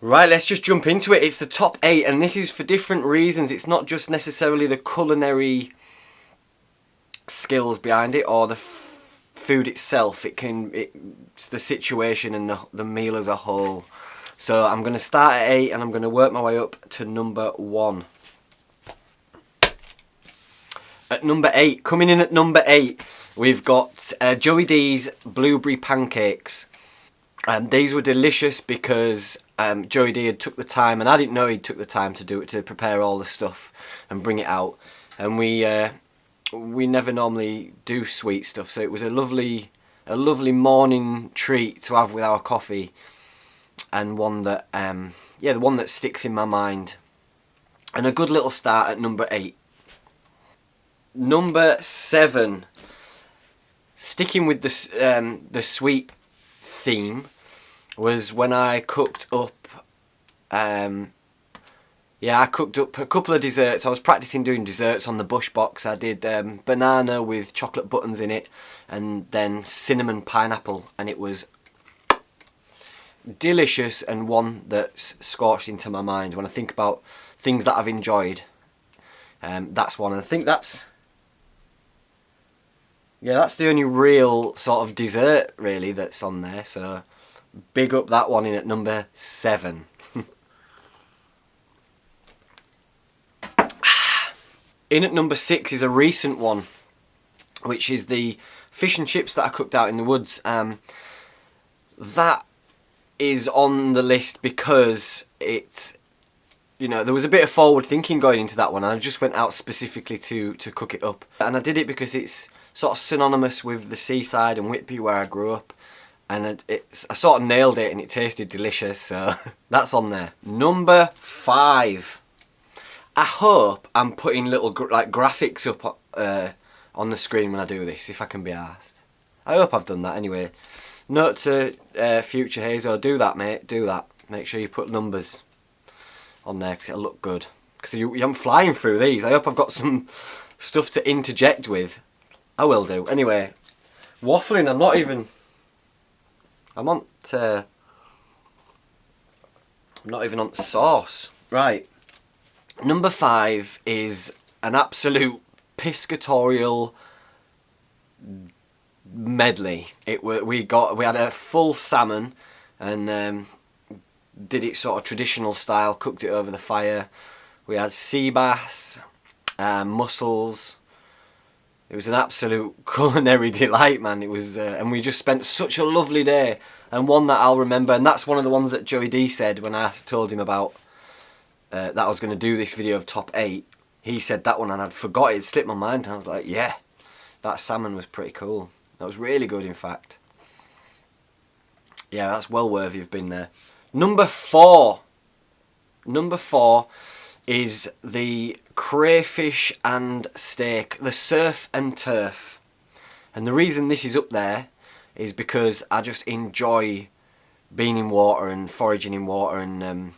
Right, let's just jump into it. It's the top 8, and this is for different reasons. It's not just necessarily the culinary skills behind it or the food itself. It's the situation and the meal as a whole. So I'm going to start at 8 and I'm going to work my way up to number 1. At number 8, coming in at number 8, we've got Joey D's blueberry pancakes. These were delicious because Joey D had took the time, and I didn't know he'd took the time to do it, to prepare all the stuff and bring it out. And we never normally do sweet stuff, so it was a lovely morning treat to have with our coffee, and one that the one that sticks in my mind, and a good little start at number 8. Number 7, sticking with the sweet theme, was when I cooked up I cooked up a couple of desserts. I was practicing doing desserts on the Bush box. I did banana with chocolate buttons in it, and then cinnamon pineapple, and it was delicious, and one that's scorched into my mind when I think about things that I've enjoyed. That's one, and I think that's the only real sort of dessert really that's on there, so big up that one in at number 7. In at number 6 is a recent one, which is the fish and chips that I cooked out in the woods. That is on the list because there was a bit of forward thinking going into that one. I just went out specifically to cook it up, and I did it because it's sort of synonymous with the seaside and Whitby where I grew up, and I sort of nailed it, and it tasted delicious, so that's on there. Number 5. I hope I'm putting little graphics up on the screen when I do this, if I can be asked. I hope I've done that anyway. Note to future Hazo, do that, mate, do that. Make sure you put numbers on there because it'll look good. Because I'm flying through these. I hope I've got some stuff to interject with. I will do. Anyway, waffling, I'm not even on sauce. Right. Number 5 is an absolute piscatorial medley. We had a full salmon, and did it sort of traditional style, cooked it over the fire. We had sea bass, mussels. It was an absolute culinary delight, man. It was, and we just spent such a lovely day, and one that I'll remember. And that's one of the ones that Joey D said when I told him about that I was going to do this video of top 8. He said that one, and I'd forgot it slipped my mind, and I was like, yeah, that salmon was pretty cool. That was really good, in fact. Yeah, that's well worthy of being there. Number 4. Number 4 is the crayfish and steak, the surf and turf. And the reason this is up there is because I just enjoy being in water and foraging in water, and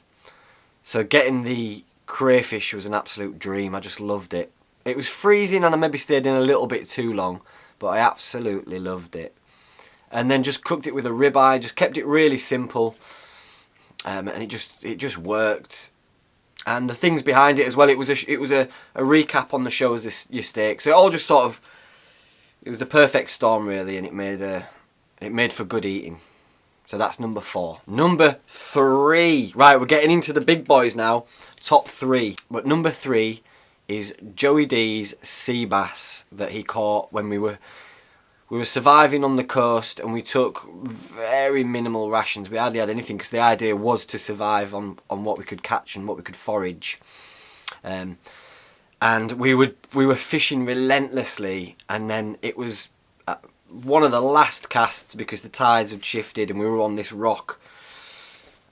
so getting the crayfish was an absolute dream. I just loved it. It was freezing and I maybe stayed in a little bit too long, but I absolutely loved it. And then just cooked it with a ribeye, just kept it really simple, and it just worked. And the things behind it as well, it was a recap on the show as your steak. So it all just sort of, it was the perfect storm really, and it made for good eating. So that's number 4. Number 3. Right, we're getting into the big boys now. Top 3. But number 3 is Joey D's sea bass that he caught when we were surviving on the coast, and we took very minimal rations. We hardly had anything because the idea was to survive on what we could catch and what we could forage. And we were fishing relentlessly, and then it was one of the last casts because the tides had shifted and we were on this rock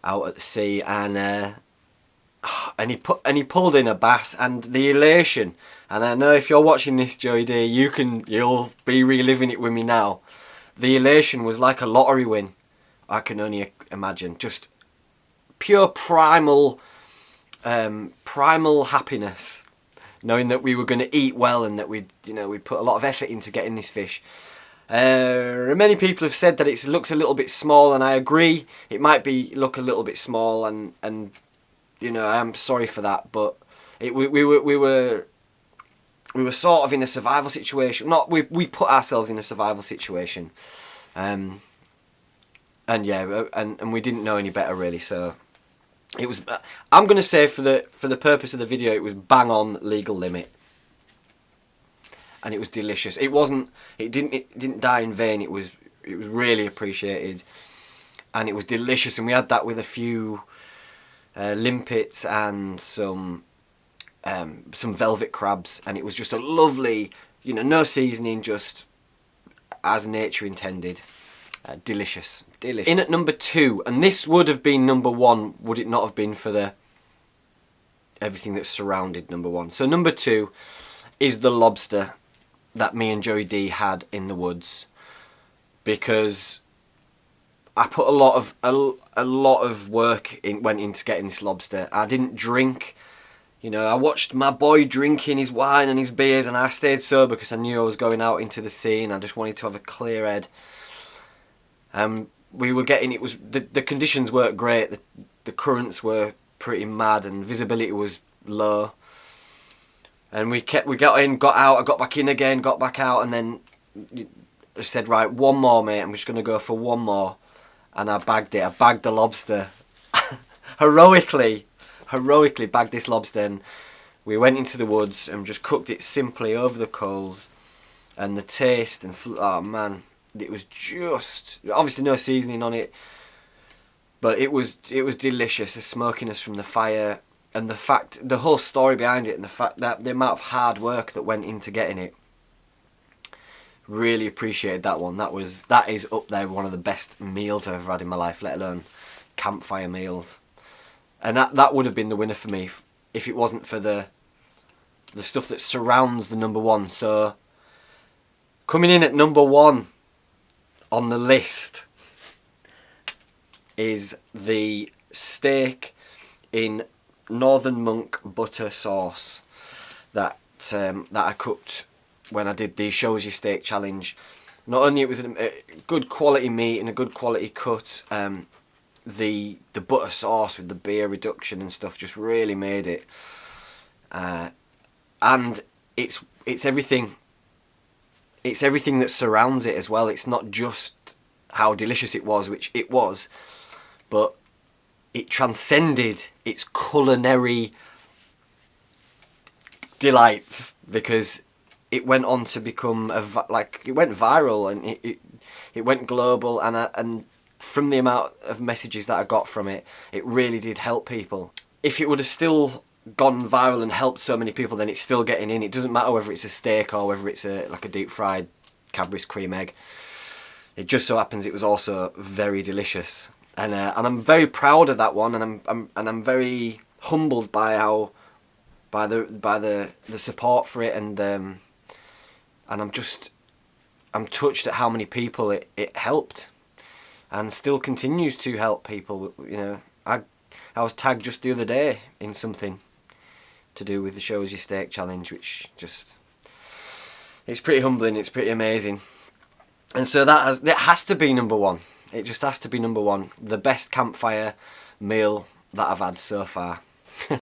out at the sea, and he pulled in a bass, and the elation, and I know if you're watching this, Joey D, you'll be reliving it with me now. The elation was like a lottery win. I can only imagine, just pure primal happiness, knowing that we were going to eat well and that we'd put a lot of effort into getting this fish. Many people have said that it looks a little bit small, and I agree. It might look a little bit small, and you know, I'm sorry for that, but we were sort of in a survival situation. We put ourselves in a survival situation, and yeah, and we didn't know any better really. So it was. I'm gonna say for the purpose of the video, it was bang on legal limit, and it was delicious. It wasn't. It didn't die in vain. It was really appreciated, and it was delicious. And we had that with a few limpets and some velvet crabs, and it was just a lovely, you know, no seasoning, just as nature intended. Delicious. In at number 2, and this would have been number 1 would it not have been for everything that surrounded number 1. So number 2 is the lobster that me and Joey D had in the woods, because I put a lot of work went into getting this lobster. I didn't drink. You know, I watched my boy drinking his wine and his beers, and I stayed sober because I knew I was going out into the sea and I just wanted to have a clear head. We were getting, it was, the conditions weren't great. The currents were pretty mad and visibility was low. And we got in, got out, I got back in again, got back out, and then I said, right, one more, mate, I'm just going to go for one more. And I bagged it. I bagged the lobster. Heroically bagged this lobster, and we went into the woods and just cooked it simply over the coals. And the taste and oh man, it was just, obviously no seasoning on it, but it was delicious. The smokiness from the fire, and the whole story behind it, and the fact that the amount of hard work that went into getting it. Really appreciated that one. That is up there, one of the best meals I've ever had in my life, let alone campfire meals. And that would have been the winner for me if it wasn't for the stuff that surrounds the number 1. So coming in at number 1 on the list is the steak in Northern Monk butter sauce that I cooked when I did the Shows You Steak challenge. Not only it was a good quality meat and a good quality cut, the butter sauce with the beer reduction and stuff just really made it. And it's everything. It's everything that surrounds it as well. It's not just how delicious it was, which it was, but it transcended its culinary delights, because it went on to become it went viral, and it went global, and from the amount of messages that I got from it, it really did help people. If it would have still gone viral and helped so many people, then it's still getting in. It doesn't matter whether it's a steak or whether it's like a deep fried Cadbury's cream egg. It just so happens it was also very delicious, and I'm very proud of that one, and I'm very humbled by the support for it, and I'm touched at how many people it helped, and still continues to help people. You know, I was tagged just the other day in something to do with the Shows You Steak challenge, which just, it's pretty humbling. It's pretty amazing, and so it has to be number 1. It just has to be number 1. The best campfire meal that I've had so far.